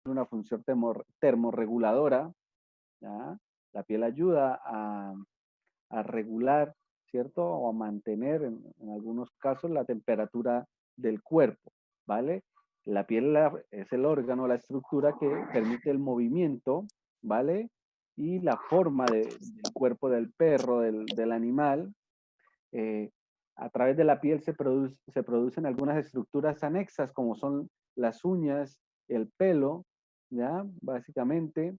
una función termorreguladora, ¿ya? La piel ayuda a regular, ¿cierto? O a mantener en algunos casos la temperatura del cuerpo, ¿vale? La piel es el órgano, la estructura que permite el movimiento, ¿vale? Y la forma del cuerpo del perro, del animal. eh, a través de la piel se producen algunas estructuras anexas, como son las uñas, el pelo, ¿ya? Básicamente,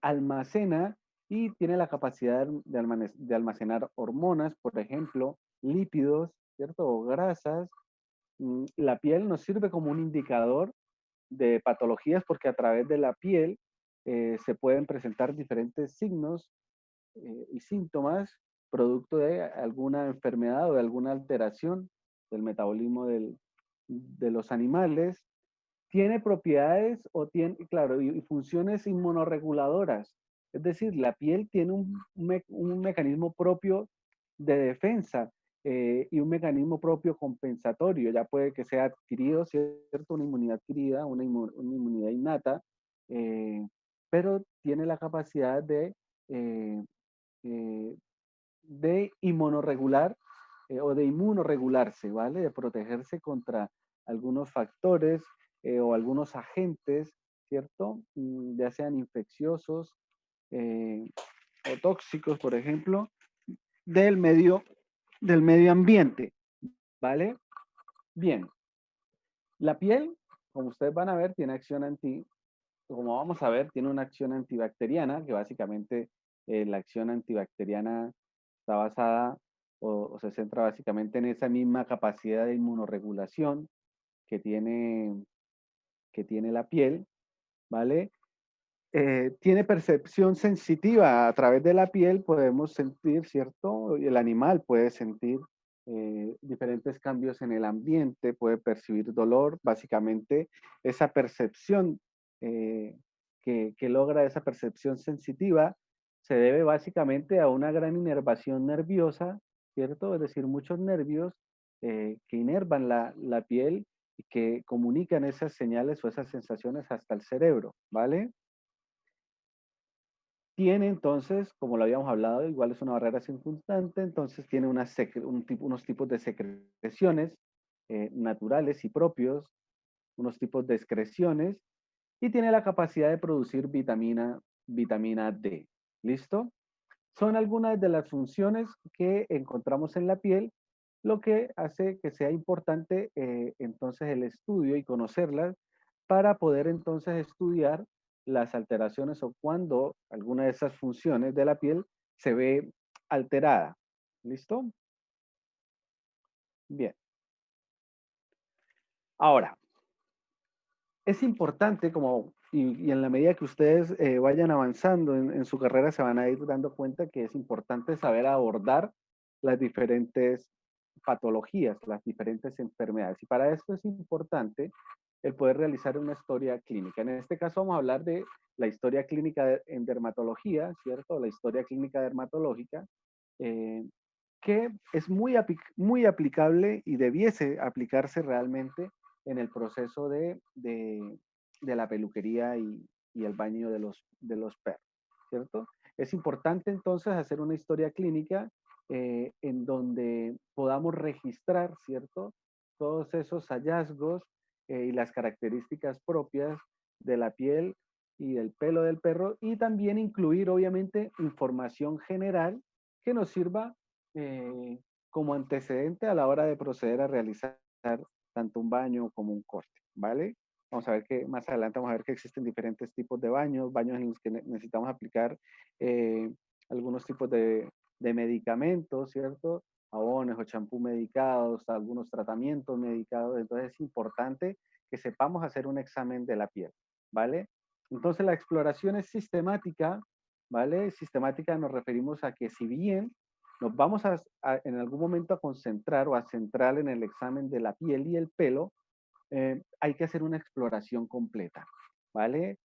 almacena y tiene la capacidad de almacenar hormonas, por ejemplo, lípidos, ¿cierto? O grasas. La piel nos sirve como un indicador de patologías porque a través de la piel se pueden presentar diferentes signos y síntomas producto de alguna enfermedad o de alguna alteración del metabolismo de los animales. Tiene propiedades o tiene, claro, y funciones inmunorreguladoras. Es decir, la piel tiene un mecanismo propio de defensa y un mecanismo propio compensatorio. Ya puede que sea adquirido, ¿cierto? Una inmunidad adquirida, una inmunidad innata, eh, pero tiene la capacidad eh, eh, de inmunoregular o de inmunoregularse, ¿vale? De protegerse contra algunos factores o algunos agentes, ¿cierto? Ya sean infecciosos eh, o tóxicos, por ejemplo, del medio, del medio ambiente, ¿vale? Bien, la piel, como ustedes van a ver, tiene acción como vamos a ver, tiene una acción antibacteriana, que básicamente la acción antibacteriana está basada o se centra básicamente en esa misma capacidad de inmunorregulación que que tiene la piel, ¿vale? Tiene percepción sensitiva a través de la piel, podemos sentir, ¿cierto? Y el animal puede sentir diferentes cambios en el ambiente, puede percibir dolor, básicamente esa percepción eh, que logra esa percepción sensitiva se debe básicamente a una gran inervación nerviosa, ¿cierto? Es decir, muchos nervios que inervan la piel y que comunican esas señales o esas sensaciones hasta el cerebro, ¿vale? Tiene entonces, como lo habíamos hablado, igual es una barrera circundante, entonces tiene unos tipos de secreciones naturales y propios, unos tipos de excreciones, y tiene la capacidad de producir vitamina D. ¿Listo? Son algunas de las funciones que encontramos en la piel, lo que hace que sea importante entonces el estudio y conocerlas para poder entonces estudiar las alteraciones o cuando alguna de esas funciones de la piel se ve alterada. ¿Listo? Bien. Ahora, es importante y en la medida que ustedes vayan avanzando en su carrera se van a ir dando cuenta que es importante saber abordar las diferentes patologías, las diferentes enfermedades. Y para esto es importante el poder realizar una historia clínica. En este caso vamos a hablar de la historia clínica en dermatología, ¿cierto? La historia clínica dermatológica, eh, que es muy aplicable y debiese aplicarse realmente en el proceso de la peluquería y el baño de los perros, ¿cierto? Es importante entonces hacer una historia clínica en donde podamos registrar, ¿cierto? Todos esos hallazgos y las características propias de la piel y del pelo del perro y también incluir, obviamente, información general que nos sirva como antecedente a la hora de proceder a realizar tanto un baño como un corte, ¿vale? Vamos a ver que más adelante vamos a ver que existen diferentes tipos de baños, baños en los que necesitamos aplicar eh, algunos tipos de medicamentos, ¿cierto? Jabones o champú medicados, algunos tratamientos medicados. Entonces es importante que sepamos hacer un examen de la piel, ¿vale? Entonces la exploración es sistemática, ¿vale? Sistemática nos referimos a que si bien nos vamos en algún momento a concentrar o a centrar en el examen de la piel y el pelo, hay que hacer una exploración completa, ¿vale?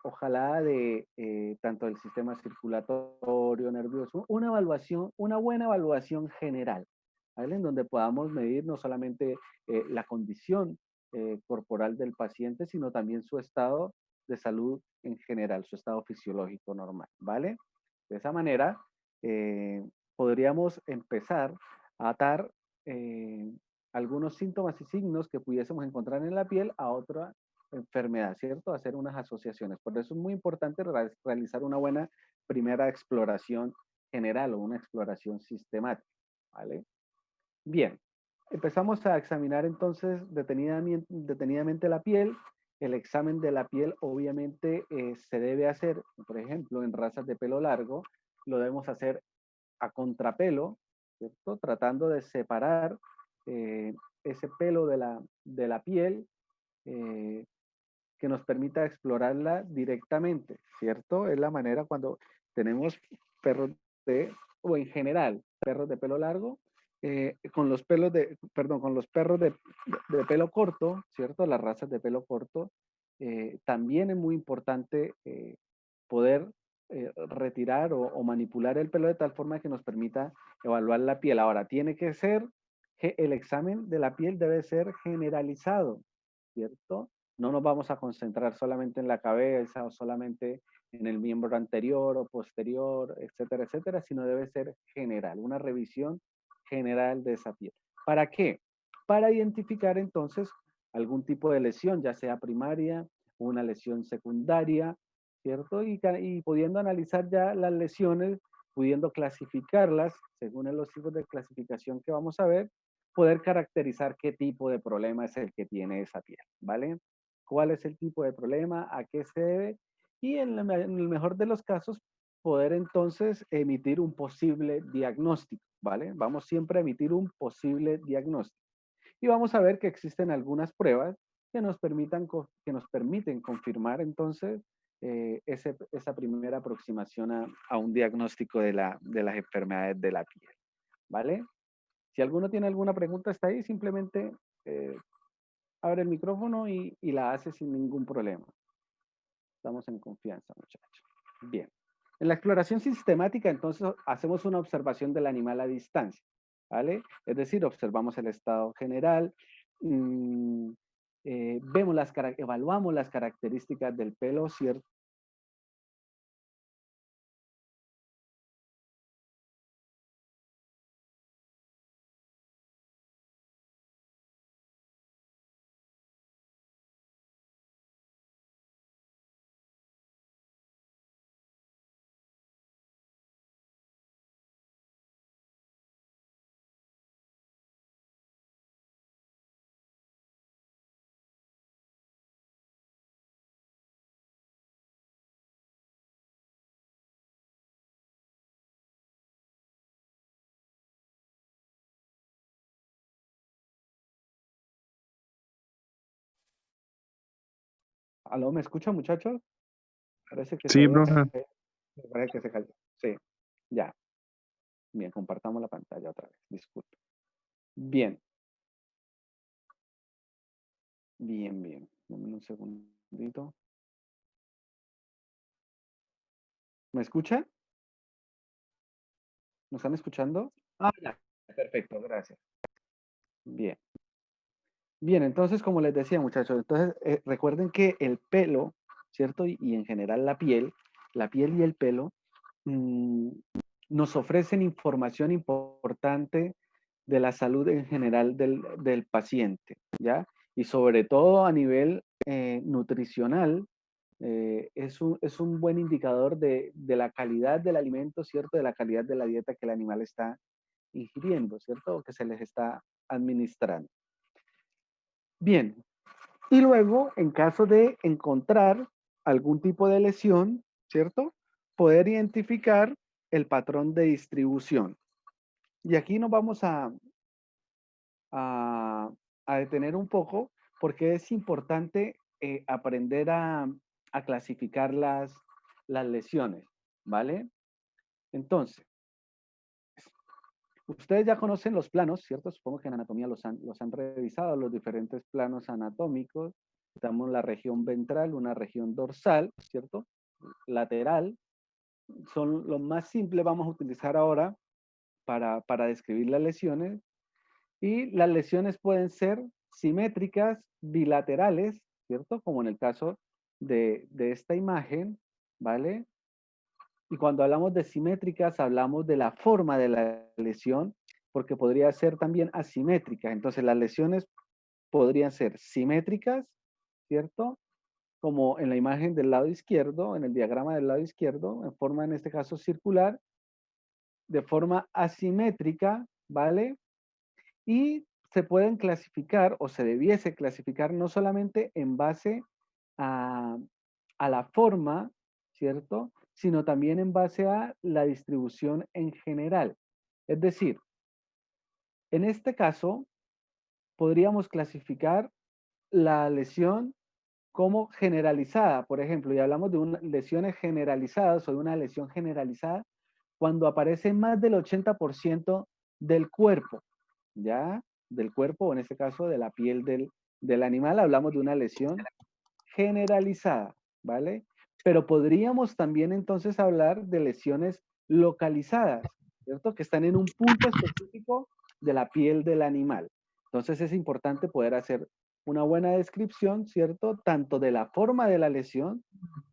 Ojalá de tanto del sistema circulatorio, nervioso, una evaluación, una buena evaluación general, ¿vale? En donde podamos medir no solamente la condición corporal del paciente, sino también su estado de salud en general, su estado fisiológico normal, ¿vale? De esa manera, podríamos empezar a atar algunos síntomas y signos que pudiésemos encontrar en la piel a otra enfermedad, ¿cierto? Hacer unas asociaciones. Por eso es muy importante realizar una buena primera exploración general o una exploración sistemática, ¿vale? Bien, empezamos a examinar entonces detenidamente la piel. El examen de la piel obviamente se debe hacer, por ejemplo, en razas de pelo largo, lo debemos hacer a contrapelo, ¿cierto? Tratando de separar eh, ese pelo de la piel eh, que nos permita explorarla directamente, ¿cierto? Es la manera cuando tenemos perros de, o en general, perros de pelo largo, con los pelos de, perdón, con los perros de pelo corto, ¿cierto? Las razas de pelo corto, también es muy importante poder retirar o manipular el pelo de tal forma que nos permita evaluar la piel. Ahora, tiene que ser, el examen de la piel debe ser generalizado, ¿cierto? No nos vamos a concentrar solamente en la cabeza o solamente en el miembro anterior o posterior, etcétera, etcétera, sino debe ser general, una revisión general de esa piel. ¿Para qué? Para identificar entonces algún tipo de lesión, ya sea primaria, una lesión secundaria, ¿cierto? Y pudiendo analizar ya las lesiones, pudiendo clasificarlas según los tipos de clasificación que vamos a ver, poder caracterizar qué tipo de problema es el que tiene esa piel, ¿vale? ¿Cuál es el tipo de problema? ¿A qué se debe? Y en el mejor de los casos, poder entonces emitir un posible diagnóstico, ¿vale? Vamos siempre a emitir un posible diagnóstico. Y vamos a ver que existen algunas pruebas que que nos permiten confirmar entonces esa primera aproximación a un diagnóstico de las enfermedades de la piel, ¿vale? Si alguno tiene alguna pregunta, está ahí, simplemente eh, abre el micrófono y la hace sin ningún problema. Estamos en confianza, muchachos. Bien. En la exploración sistemática, entonces, hacemos una observación del animal a distancia, ¿vale? Es decir, observamos el estado general, mmm, evaluamos las características del pelo, ¿cierto? ¿Aló, me escucha, muchachos? Parece que se Sí, había profe. caído. Parece que se cayó. Sí, ya. Bien, compartamos la pantalla otra vez. Disculpe. Bien, bien, bien. Dame un segundito. ¿Me escucha? ¿Me están escuchando? Ah, ya. Perfecto, gracias. Bien. Bien, entonces, como les decía, muchachos, entonces recuerden que el pelo, ¿cierto? Y en general la piel y el pelo mm, nos ofrecen información importante de la salud en general del paciente, ¿ya? Y sobre todo a nivel nutricional, es un buen indicador de la calidad del alimento, ¿cierto? De la calidad de la dieta que el animal está ingiriendo, ¿cierto? O que se les está administrando. Bien, y luego, en caso de encontrar algún tipo de lesión, ¿cierto? Poder identificar el patrón de distribución. Y aquí nos vamos a, a detener un poco porque es importante aprender a clasificar las lesiones, ¿vale? Entonces, ustedes ya conocen los planos, ¿cierto? Supongo que en anatomía los han revisado, los diferentes planos anatómicos. Tenemos la región ventral, una región dorsal, ¿cierto? Lateral. Son los más simples, vamos a utilizar ahora para describir las lesiones. Y las lesiones pueden ser simétricas, bilaterales, ¿cierto? Como en el caso de esta imagen, ¿vale? Y cuando hablamos de simétricas, hablamos de la forma de la lesión, porque podría ser también asimétrica. Entonces, las lesiones podrían ser simétricas, ¿cierto? Como en la imagen del lado izquierdo, en el diagrama del lado izquierdo, en forma, en este caso, circular, de forma asimétrica, ¿vale? Y se pueden clasificar o se debiese clasificar no solamente en base a, a la forma, ¿cierto? Sino también en base a la distribución en general. Es decir, en este caso, podríamos clasificar la lesión como generalizada, por ejemplo, y hablamos de lesiones generalizadas o de una lesión generalizada cuando aparece más del 80% del cuerpo, ¿ya? Del cuerpo, o en este caso de la piel del animal, hablamos de una lesión generalizada, ¿vale? Pero podríamos también entonces hablar de lesiones localizadas, ¿cierto? Que están en un punto específico de la piel del animal. Entonces es importante poder hacer una buena descripción, ¿cierto? Tanto de la forma de la lesión,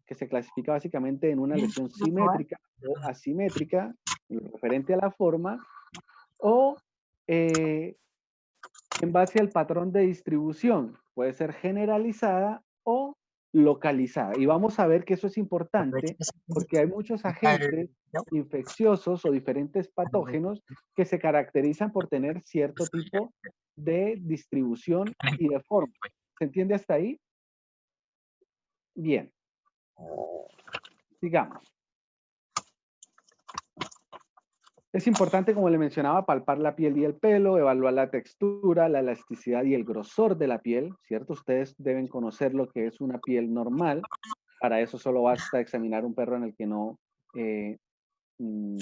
que se clasifica básicamente en una lesión simétrica o asimétrica, en lo referente a la forma, o en base al patrón de distribución. Puede ser generalizada o localizada. Y vamos a ver que eso es importante porque hay muchos agentes infecciosos o diferentes patógenos que se caracterizan por tener cierto tipo de distribución y de forma. ¿Se entiende hasta ahí? Bien, sigamos. Es importante, como le mencionaba, palpar la piel y el pelo, evaluar la textura, la elasticidad y el grosor de la piel, ¿cierto? Ustedes deben conocer lo que es una piel normal. Para eso solo basta examinar un perro eh, mm,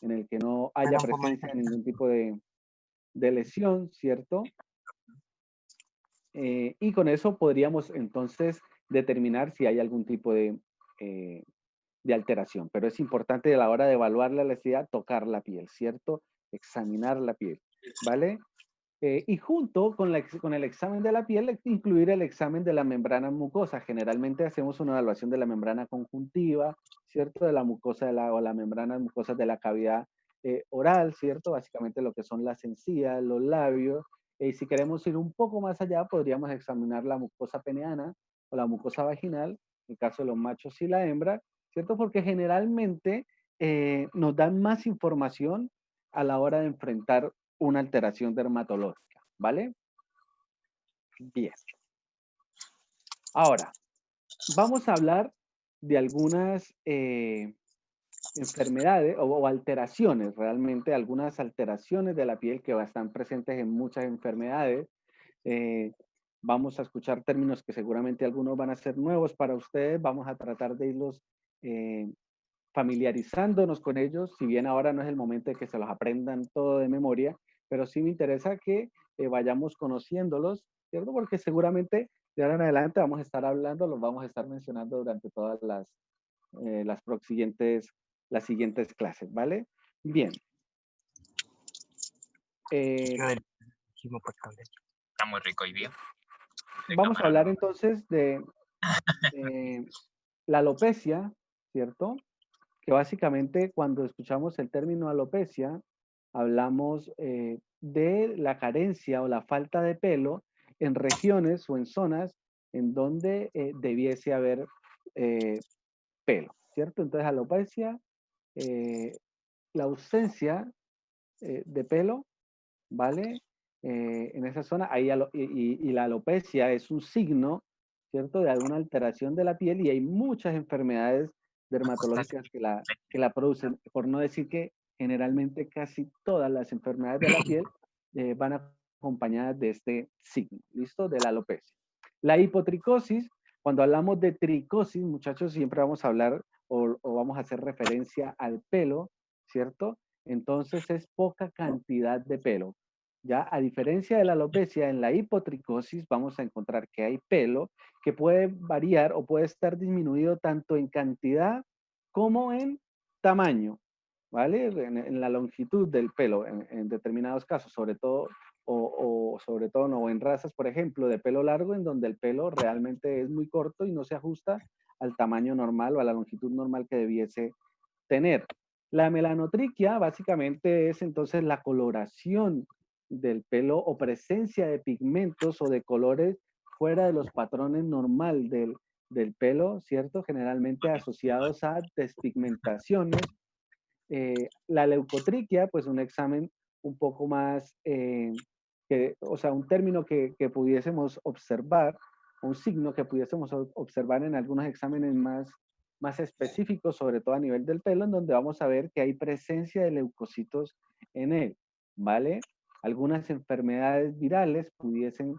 en el que no haya presencia de ningún tipo de lesión, ¿cierto? Y con eso podríamos entonces determinar si hay algún tipo eh, de alteración. Pero es importante a la hora de evaluar la elasticidad tocar la piel, ¿cierto? Examinar la piel, ¿vale? Y junto con el examen de la piel, incluir el examen de la membrana mucosa. Generalmente hacemos una evaluación de la membrana conjuntiva, ¿cierto? De la mucosa o la membrana mucosa de la cavidad oral, ¿cierto? Básicamente lo que son las encías, los labios. Y si queremos ir un poco más allá, podríamos examinar la mucosa peneana o la mucosa vaginal, en el caso de los machos y la hembra, ¿cierto? Porque generalmente nos dan más información a la hora de enfrentar una alteración dermatológica, ¿vale? Bien. Ahora, vamos a hablar de algunas enfermedades o alteraciones, realmente algunas alteraciones de la piel que están presentes en muchas enfermedades. Eh, Vamos a escuchar términos que seguramente algunos van a ser nuevos para ustedes. Vamos a tratar de irlos eh, familiarizándonos con ellos, si bien ahora no es el momento de que se los aprendan todo de memoria, pero sí me interesa que vayamos conociéndolos, ¿cierto? Porque seguramente de ahora en adelante vamos a estar hablando, los vamos a estar mencionando durante todas las siguientes clases, ¿vale? Bien. Eh, Está muy rico hoy día. De Vamos a camarón. hablar entonces de la alopecia, ¿cierto? Que básicamente cuando escuchamos el término alopecia, hablamos de la carencia o la falta de pelo en regiones o en zonas en donde debiese haber eh, pelo, ¿cierto? Entonces, alopecia, eh, la ausencia de pelo, ¿vale? En esa zona, y la alopecia es un signo, ¿cierto? De alguna alteración de la piel y hay muchas enfermedades dermatológicas que la producen, por no decir que generalmente casi todas las enfermedades de la piel van acompañadas de este signo, ¿listo? De la alopecia. La hipotricosis, cuando hablamos de tricosis, muchachos, siempre vamos a hablar o vamos a hacer referencia al pelo, ¿cierto? Entonces es poca cantidad de pelo. Ya, a diferencia de la alopecia, en la hipotricosis vamos a encontrar que hay pelo que puede variar o puede estar disminuido tanto en cantidad como en tamaño, ¿vale? En la longitud del pelo en determinados casos, sobre todo o sobre todo no en razas, por ejemplo, de pelo largo, en donde el pelo realmente es muy corto y no se ajusta al tamaño normal o a la longitud normal que debiese tener. La melanotriquia básicamente es entonces la coloración del pelo o presencia de pigmentos o de colores fuera de los patrones normal del pelo, ¿cierto? Generalmente asociados a despigmentaciones. La leucotriquia, pues un examen un poco más, o sea, un término que pudiésemos observar, un signo que pudiésemos observar en algunos exámenes más específicos, sobre todo a nivel del pelo, en donde vamos a ver que hay presencia de leucocitos en él, ¿vale? Algunas enfermedades virales pudiesen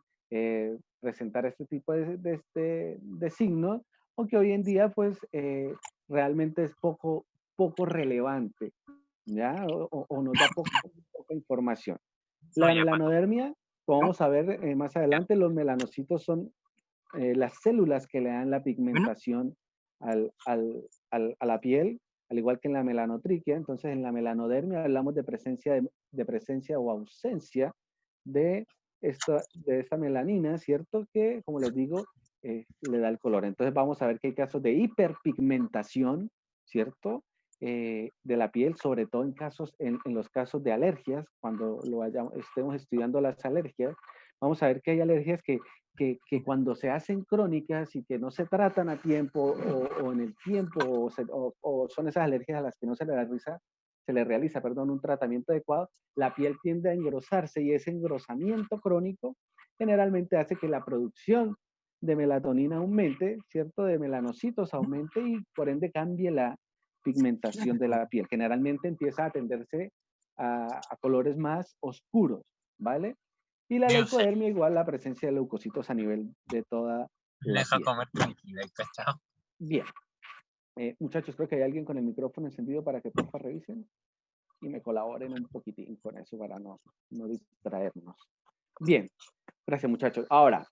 presentar este tipo de signos, aunque hoy en día, pues, realmente es poco relevante, ¿ya? O nos da poca información. Eso La ya pasó. melanodermia, como vamos a ver más adelante, los melanocitos son las células que le dan la Bueno, pigmentación a la piel, al igual que en la melanotriquia. Entonces, en la melanodermia hablamos de presencia o ausencia de de esta melanina, ¿cierto? Que, como les digo, le da el color. Entonces, vamos a ver que hay casos de hiperpigmentación, ¿cierto? De la piel, sobre todo en los casos de alergias, cuando estemos estudiando las alergias, vamos a ver que hay alergias que cuando se hacen crónicas y que no se tratan a tiempo o en el tiempo o son esas alergias a las que no se le realiza, perdón, un tratamiento adecuado, la piel tiende a engrosarse y ese engrosamiento crónico generalmente hace que la producción de melatonina aumente, ¿cierto? De melanocitos aumente y por ende cambie la pigmentación de la piel. Generalmente empieza a tenderse a colores más oscuros, ¿vale? Y la veo, se leucodermia igual la presencia de leucocitos a nivel de toda le la deja piel. comer tranquila y cachao. Bien, muchachos, creo que hay alguien con el micrófono encendido para que porfa revisen y me colaboren un poquitín con eso para no distraernos. Bien, gracias muchachos. Ahora,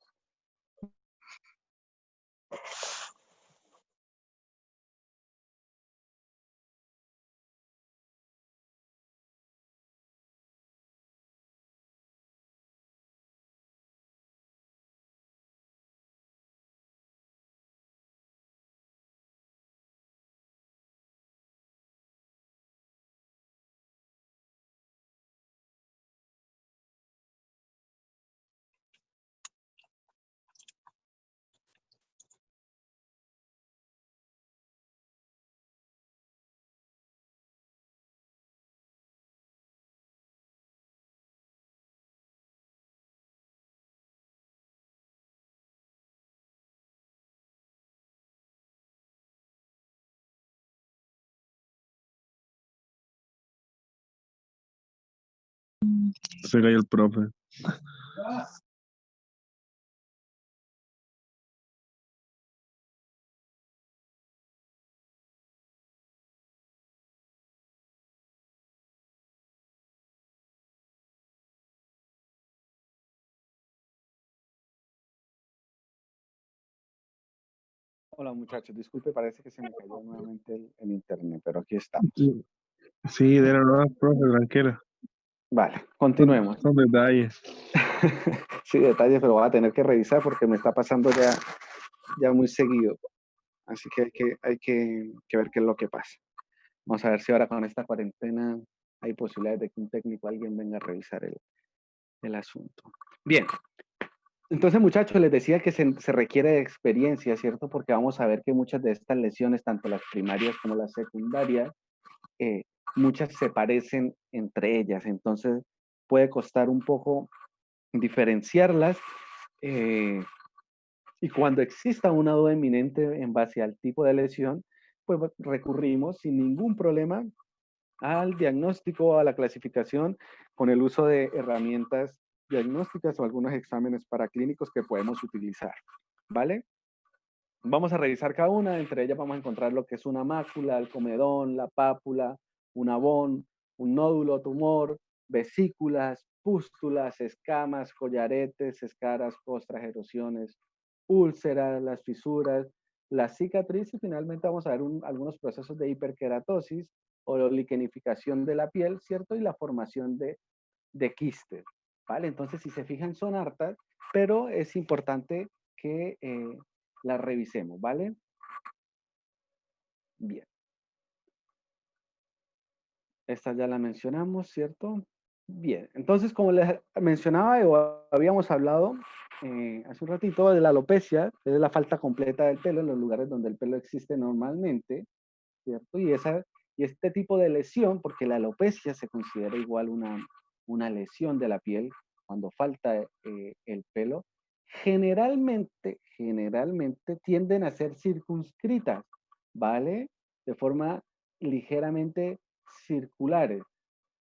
Se cayó el profe. hola muchachos, disculpe, parece que se me cayó nuevamente el internet, pero aquí estamos. Sí, sí, de verdad, profe, tranquila. Vale, Son, continuemos. son detalles. Sí, detalles, pero voy a tener que revisar porque me está pasando ya muy seguido. Así que hay que ver qué es lo que pasa. Vamos a ver si ahora con esta cuarentena hay posibilidades de que un técnico, alguien venga a revisar el asunto. Bien, entonces muchachos, les decía que se requiere de experiencia, ¿cierto? Porque vamos a ver que muchas de estas lesiones, tanto las primarias como las secundarias, eh, muchas se parecen entre ellas. Entonces puede costar un poco diferenciarlas. Y cuando exista una duda inminente en base al tipo de lesión, pues recurrimos sin ningún problema al diagnóstico o a la clasificación con el uso de herramientas diagnósticas o algunos exámenes paraclínicos que podemos utilizar, ¿vale? Vamos a revisar cada una, entre ellas vamos a encontrar lo que es una mácula, el comedón, la pápula, un abón, un nódulo, tumor, vesículas, pústulas, escamas, collaretes, escaras, costras, erosiones, úlceras, las fisuras, la cicatriz y finalmente vamos a ver algunos procesos de hiperkeratosis o liquenificación de la piel, ¿cierto? Y la formación de quistes. ¿vale? Entonces, si se fijan, son hartas, pero es importante que las revisemos, ¿vale? Bien. Esta ya la mencionamos, ¿cierto? Bien, entonces como les mencionaba o habíamos hablado hace un ratito de la alopecia, es la falta completa del pelo en los lugares donde el pelo existe normalmente, ¿cierto? Y este tipo de lesión, porque la alopecia se considera igual una lesión de la piel cuando falta el pelo, generalmente tienden a ser circunscritas, ¿vale? De forma ligeramente circulares.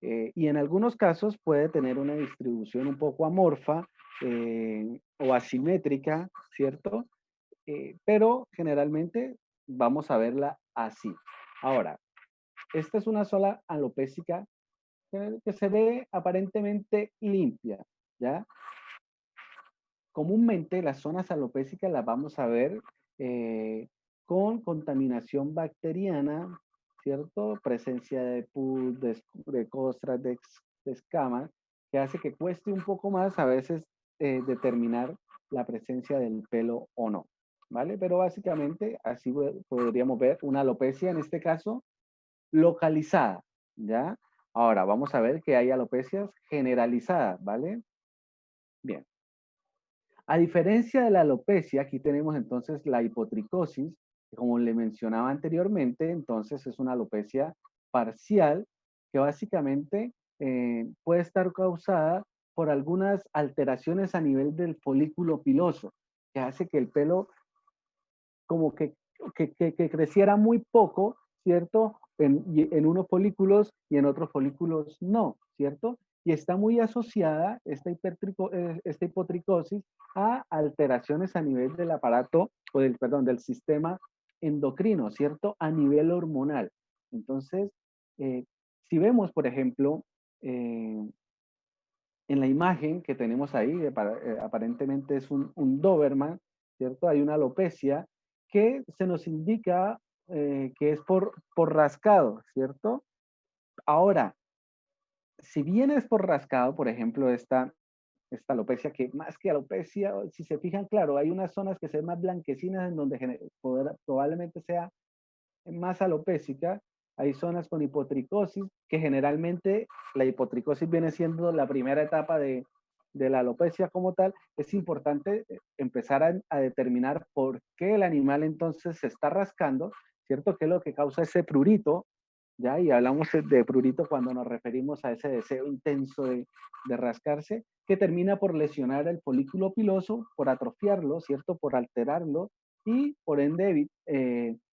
Y en algunos casos puede tener una distribución un poco amorfa o asimétrica, ¿cierto? Pero generalmente vamos a verla así. Ahora, esta es una sola alopécica que se ve aparentemente limpia, ¿ya? Comúnmente las zonas alopécicas las vamos a ver con contaminación bacteriana, ¿cierto? Presencia de pus, de costras, de escamas, que hace que cueste un poco más a veces determinar la presencia del pelo o no, ¿vale? Pero básicamente así podríamos ver una alopecia, en este caso, localizada, ¿ya? Ahora vamos a ver que hay alopecias generalizadas, ¿vale? Bien. A diferencia de la alopecia, aquí tenemos entonces la hipotricosis, que como le mencionaba anteriormente, entonces es una alopecia parcial que básicamente puede estar causada por algunas alteraciones a nivel del folículo piloso, que hace que el pelo como que creciera muy poco, ¿cierto? En unos folículos y en otros folículos no, ¿cierto? Y está muy asociada esta hipotricosis a alteraciones a nivel del aparato, o del sistema endocrino, ¿cierto? A nivel hormonal. Entonces, si vemos, por ejemplo, en la imagen que tenemos ahí, aparentemente es un Doberman, ¿cierto? Hay una alopecia que se nos indica que es por rascado, ¿cierto? Ahora, si bien es por rascado, por ejemplo, esta alopecia, que más que alopecia, si se fijan, claro, hay unas zonas que se ven más blanquecinas en donde probablemente sea más alopécica. Hay zonas con hipotricosis, que generalmente la hipotricosis viene siendo la primera etapa de la alopecia como tal. Es importante empezar a determinar por qué el animal entonces se está rascando, ¿cierto? ¿Qué es lo que causa ese prurito? ¿Ya? Y hablamos de prurito cuando nos referimos a ese deseo intenso de rascarse, que termina por lesionar el folículo piloso, por atrofiarlo, ¿cierto? Por alterarlo y por ende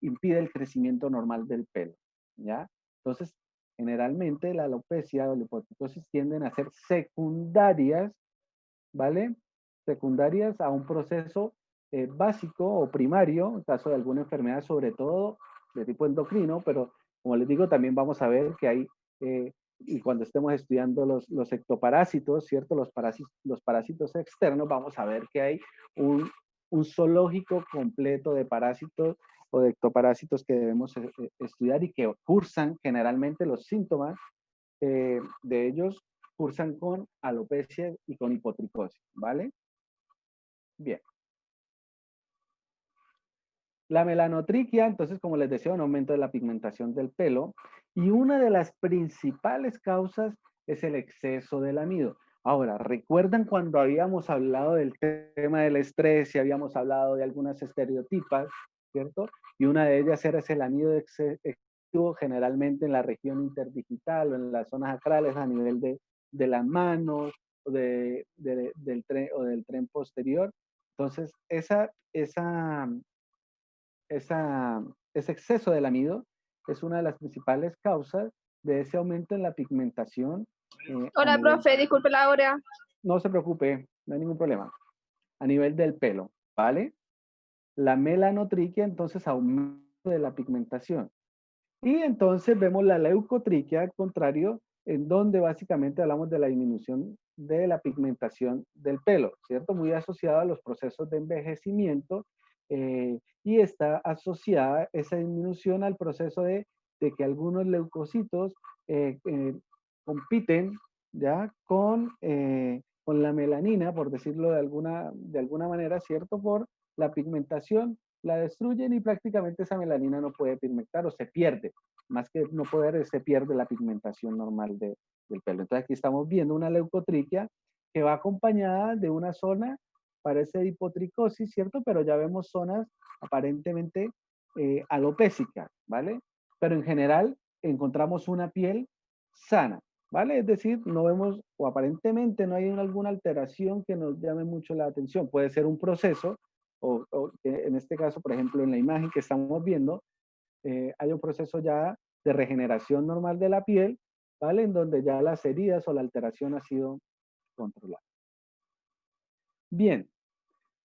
impide el crecimiento normal del pelo, ¿ya? Entonces, generalmente la alopecia o la hipotricosis tienden a ser secundarias, ¿vale? Secundarias a un proceso básico o primario, en caso de alguna enfermedad, sobre todo de tipo endocrino, pero como les digo, también vamos a ver que hay, y cuando estemos estudiando los ectoparásitos, ¿cierto? Los parásitos externos, vamos a ver que hay un zoológico completo de parásitos o de ectoparásitos que debemos estudiar y que cursan generalmente los síntomas de ellos cursan con alopecia y con hipotricosis, ¿vale? Bien. La melanotriquia, entonces, como les decía, un aumento de la pigmentación del pelo y una de las principales causas es el exceso del amido. Ahora, ¿recuerdan cuando habíamos hablado del tema del estrés y habíamos hablado de algunas estereotipas, ¿cierto? Y una de ellas era el amido excesivo, generalmente en la región interdigital o en las zonas acrales a nivel de las manos o del tren posterior. Entonces, ese exceso del amido es una de las principales causas de ese aumento en la pigmentación a Hola, nivel, profe, disculpe la hora. no se preocupe, no hay ningún problema, a nivel del pelo, ¿vale? La melanotriquia entonces aumento de la pigmentación. Y entonces vemos la leucotriquia, al contrario, en donde básicamente hablamos de la disminución de la pigmentación del pelo, ¿cierto? Muy asociada a los procesos de envejecimiento y está asociada esa disminución al proceso de que algunos leucocitos compiten, ¿ya? con la melanina, por decirlo de alguna manera, ¿cierto? Por la pigmentación, la destruyen y prácticamente esa melanina no puede pigmentar o se pierde. Más que no poder, se pierde la pigmentación normal del pelo. Entonces aquí estamos viendo una leucotriquia que va acompañada de una zona, parece hipotricosis, ¿cierto? Pero ya vemos zonas aparentemente alopésicas, ¿vale? Pero en general encontramos una piel sana, ¿vale? Es decir, no vemos o aparentemente no hay alguna alteración que nos llame mucho la atención. Puede ser un proceso, o en este caso, por ejemplo, en la imagen que estamos viendo, hay un proceso ya de regeneración normal de la piel, ¿vale? En donde ya las heridas o la alteración ha sido controlada. Bien,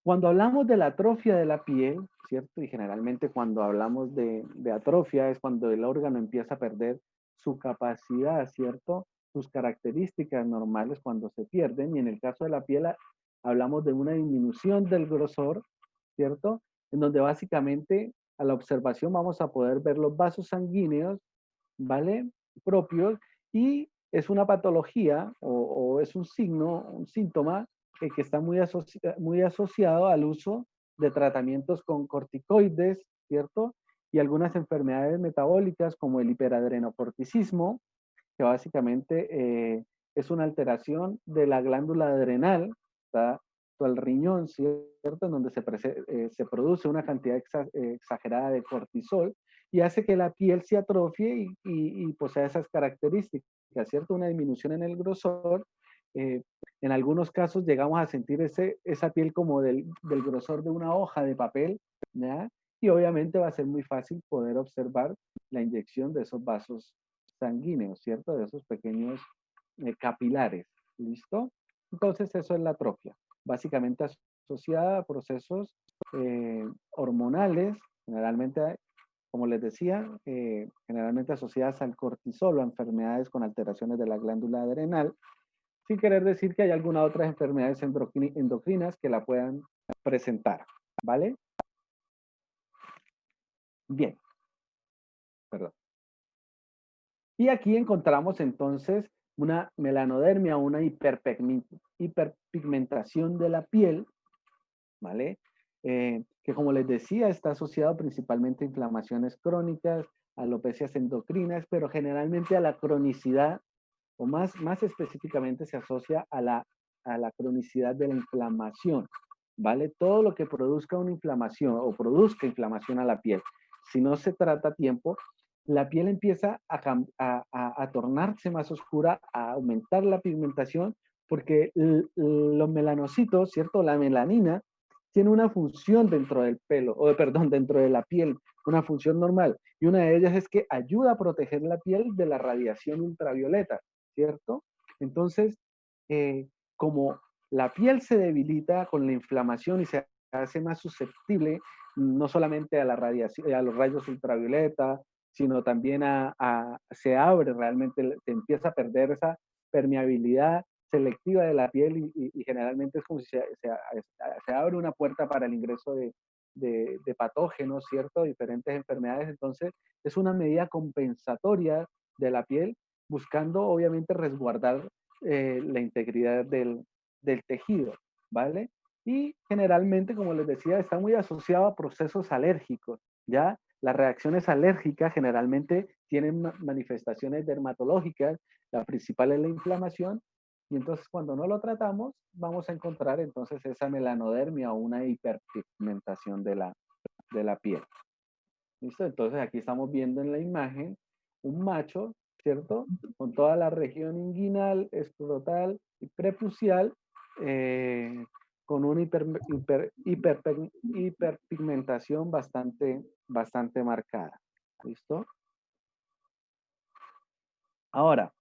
cuando hablamos de la atrofia de la piel, ¿cierto? Y generalmente cuando hablamos de atrofia es cuando el órgano empieza a perder su capacidad, ¿cierto? Sus características normales cuando se pierden. Y en el caso de la piel hablamos de una disminución del grosor, ¿cierto? En donde básicamente a la observación vamos a poder ver los vasos sanguíneos, ¿vale? Propios, y es una patología o es un signo, un síntoma que está muy asociado al uso de tratamientos con corticoides, ¿cierto? Y algunas enfermedades metabólicas como el hiperadrenocorticismo, que básicamente es una alteración de la glándula adrenal, ¿está? El riñón, ¿cierto? En donde se produce una cantidad exagerada de cortisol y hace que la piel se atrofie y posea esas características, ¿cierto? Una disminución en el grosor. En algunos casos llegamos a sentir esa piel como del grosor de una hoja de papel, ¿ya? Y obviamente va a ser muy fácil poder observar la inyección de esos vasos sanguíneos, ¿cierto? De esos pequeños capilares, ¿listo? Entonces eso es la atrofia, básicamente asociada a procesos hormonales, generalmente, como les decía, generalmente asociadas al cortisol o a enfermedades con alteraciones de la glándula adrenal, sin querer decir que hay algunas otras enfermedades endocrinas que la puedan presentar, ¿vale? Bien, perdón. Y aquí encontramos entonces una melanodermia, una hiperpigmentación de la piel, ¿vale? Que como les decía, está asociado principalmente a inflamaciones crónicas, alopecias endocrinas, pero generalmente a la cronicidad, o más específicamente se asocia a la cronicidad de la inflamación, ¿vale? Todo lo que produzca una inflamación o produzca inflamación a la piel, si no se trata a tiempo, la piel empieza a tornarse más oscura, a aumentar la pigmentación, porque los melanocitos, ¿cierto? La melanina tiene una función dentro del pelo, o perdón, dentro de la piel, una función normal. Y una de ellas es que ayuda a proteger la piel de la radiación ultravioleta, ¿cierto? Entonces, como la piel se debilita con la inflamación y se hace más susceptible no solamente a la radiación, a los rayos ultravioleta, sino también se abre realmente, se empieza a perder esa permeabilidad selectiva de la piel y generalmente es como si se abre una puerta para el ingreso de patógenos, ¿cierto? Diferentes enfermedades. Entonces, es una medida compensatoria de la piel, buscando obviamente resguardar la integridad del tejido, ¿vale? Y generalmente, como les decía, está muy asociado a procesos alérgicos, ¿ya? Las reacciones alérgicas generalmente tienen manifestaciones dermatológicas, la principal es la inflamación, y entonces cuando no lo tratamos, vamos a encontrar entonces esa melanodermia o una hiperpigmentación de la piel. ¿Listo? Entonces aquí estamos viendo en la imagen un macho, ¿cierto? Con toda la región inguinal, escrotal y prepucial, con una hiperpigmentación bastante marcada. ¿Listo? Ahora,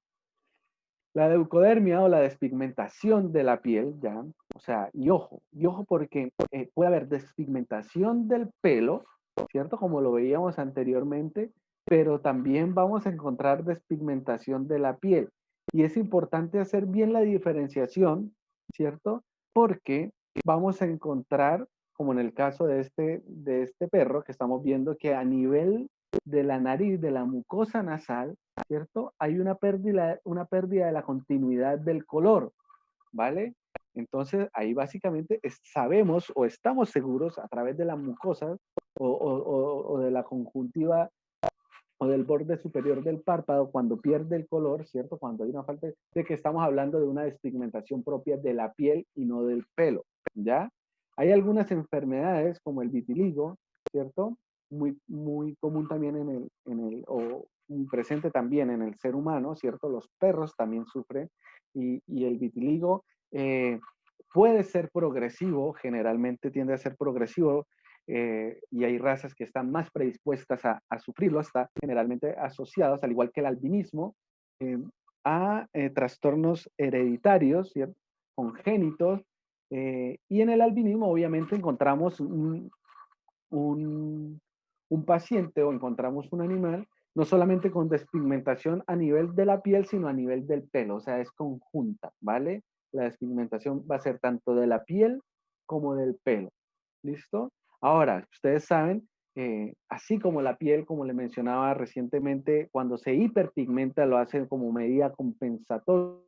la leucodermia o la despigmentación de la piel, ¿ya? O sea, y ojo porque puede haber despigmentación del pelo, ¿cierto? Como lo veíamos anteriormente, pero también vamos a encontrar despigmentación de la piel. Y es importante hacer bien la diferenciación, ¿cierto? Porque vamos a encontrar, como en el caso de este perro que estamos viendo, que a nivel de la nariz, de la mucosa nasal, ¿cierto? Hay una pérdida de la continuidad del color, ¿vale? Entonces, ahí básicamente sabemos o estamos seguros a través de la mucosa o de la conjuntiva o del borde superior del párpado cuando pierde el color, ¿cierto? Cuando hay una falta de que estamos hablando de una despigmentación propia de la piel y no del pelo, ¿ya? Hay algunas enfermedades como el vitiligo, ¿cierto? Muy común también o presente también en el ser humano, ¿cierto? Los perros también sufren y el vitiligo puede ser progresivo, generalmente tiende a ser progresivo, y hay razas que están más predispuestas a sufrirlo, está generalmente asociados, al igual que el albinismo, eh, a trastornos hereditarios, ¿cierto? Congénitos, y en el albinismo obviamente encontramos un paciente o encontramos un animal no solamente con despigmentación a nivel de la piel, sino a nivel del pelo, o sea, es conjunta, ¿vale? La despigmentación va a ser tanto de la piel como del pelo, ¿listo? Ahora, ustedes saben, así como la piel, como le mencionaba recientemente, cuando se hiperpigmenta lo hace como medida compensatoria